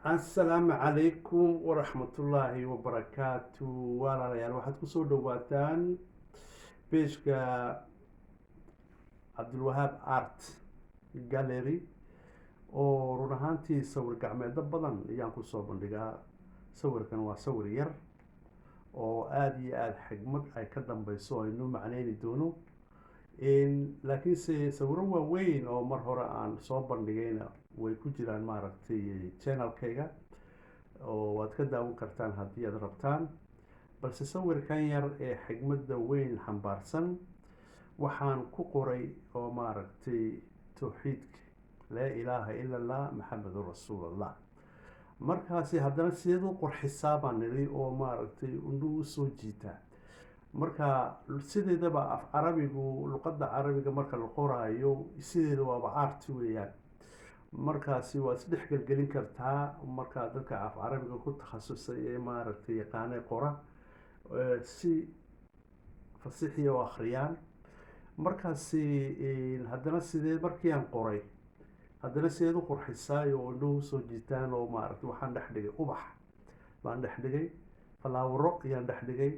السلام عليكم ورحمة الله وبركاته. ولا يعني واحد كسور دواتان بيشكا عبد الوهاب ارت جاليري oo run ahaantii sawir gacmeedyo badan ayaan ku soo bandhigaa. Sawirkan waa sawir yar oo aad iyo aad xigmad ay ka dambayso aynu macnayni doono. laakiinse sawiro waaweyn oo mar hore aan soo bandhigayna way ku jiraan maaragtay channelkayga oo waad ka daawan kartaan haddii aad rabtaan. balse sawirkan yar ee xigmadda weyn xambaarsan waxaan ku qoray oo maaragtay tawxiidka laa ilaaha ila allah maxamedun rasuulallah. markaasi haddana sideed u qurxisaa baan nidhi oo maaragtay undhu u soo jiitaa. marka sideedaba af carabigu luqadda carabiga marka la qoraayo sideeda waaba arti weeyaan. markaasi waad isdhex gelgelin kartaa markaa dadka af carabiga ku takhasusay ee maaragtay yaqaanay qora si fasixiya u akhriyaan. markaasi haddana sidee markii aan qoray haddana sideed u qurxisaay oo indhuhu soo jiitaan oo maaragtay waxaan dhex dhigay ubax baan dhex dhigay, falaawaro ayaan dhex dhigay,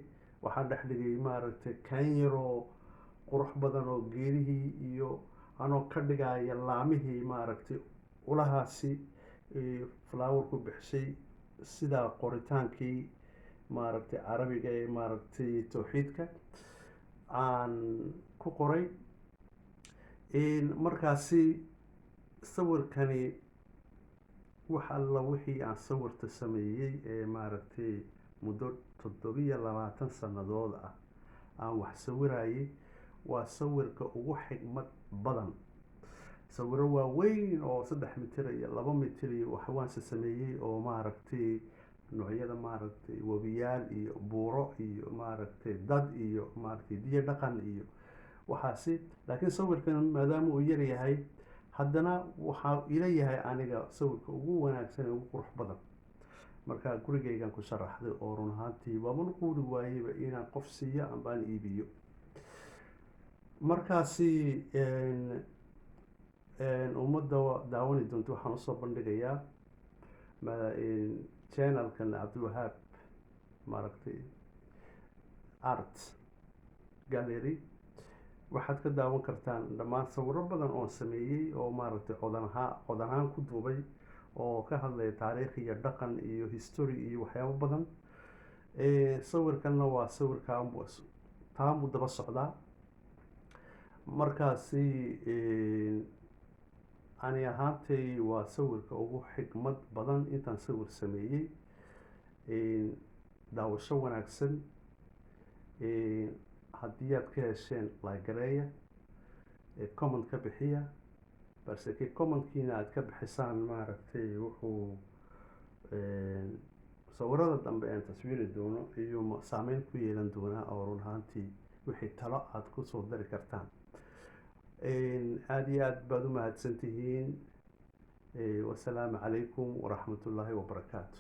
waxaan dhex dhigay maaragtay kanyaroo qurux badan oo geedihii iyo anoo ka dhigaya laamihii maaragtay ulahaasi falaawarku bixishay sidaa qoritaankii maaragtay carabiga ee maaragtay tawxiidka aan ku qoray. markaasi sawirkani wax alla wixii aan sawirta sameeyey ee maaragtay muddo 27 sannadood ah aan wax sawirayay waa sawirka ugu xigmad badan. sawiro waaweyn oo 3 mitir iyo 2 mitir iyo waxwaanse sameeyey oo maaragtay noocyada maaragtay wabiyaal iyo buuro iyo maaragtay dad iyo maaragtay diya dhaqan iyo waxaasi. laakiin sawirkan maadaama uu yar yahay haddana waxaa ila yahay aniga sawirka ugu wanaagsan ee ugu qurux badan. markaa gurigaygan ku sharaxday oo run ahaantii waaban quuri waayeyba inaan qof siiyo ambaan iibiyo. markaasi ummadda daawani doonto waxaan usoo bandhigayaa channelkan cabdiwahaab maaragtay art gallery. waxaad ka daawan kartaan dhammaan sawiro badan oon sameeyey oo maaragtay cod ahaan ku duubay oo ka hadlaya taariikh iyo dhaqan iyo history iyo waxyaabo badan. sawirkanna waa sawirkan taanbuu daba socdaa. markaasi ani ahaantay waa sawirka ugu xigmad badan intaan sawir sameeyey. daawasho wanaagsan. haddii aad ka hesheen laagareeya comment ka bixiya. balse kii commentkiina aad ka bixisaan maaragtay wuxuu sawirada dambe aan taswiiri doono iyo saameyn ku yeelan doonaa oo run ahaantii wixii talo aad ku soo dari kartaan. aad iyo aad baad u mahadsantihiin. wasalaamu calaykum waraxmatullaahi wabarakaatu.